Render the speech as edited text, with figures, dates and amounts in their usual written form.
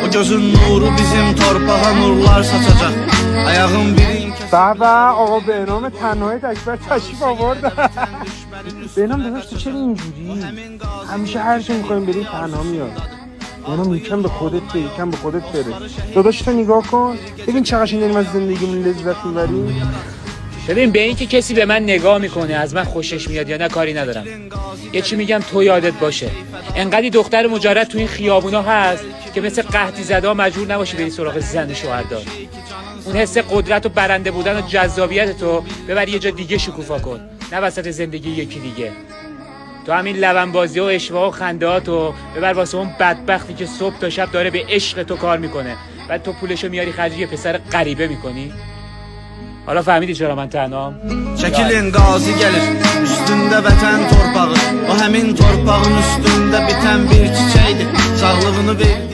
O gözün nuru bizim torpağa nurlar saçacak. Ayağın birin بابا آقا بهنام تنهای تکبر تشریف آورد. بهنام داداش تو چرا اینجوری؟ همیشه هر چی میخوایم بریم تنها میاد. بهنام یکم به خودت بری، یکم به خودت بره. داداش تو نگاه کن ببین چقدر داریم از زندگیمون لذت میبریم. ببین به این که کسی به من نگاه میکنه از من خوشش میاد یا نه کاری ندارم. یه چی میگم تو یادت باشه، انقدی دختر مجرد تو این خیابونا هست که مثل قحطی زده مجبور نباشی بری سراغ زن شوهردار. اون حس قدرت و برنده بودن و جذابیت تو ببر یه جا دیگه شکوفا کن، نه وسط زندگی یکی دیگه. تو همین لبنبازی و اشواق و خندهاتو ببر واسه اون بدبختی که صبح تا شب داره به عشق تو کار میکنه، بعد تو پولشو میاری خرج یه پسر غریبه میکنی. حالا فهمیدی چرا من تنهام؟ Çəkilin qazi gəlir üstündə vətən torpağı. O həmin torpağın üstündə bitən bir çiçəkdir. Sağlığını ver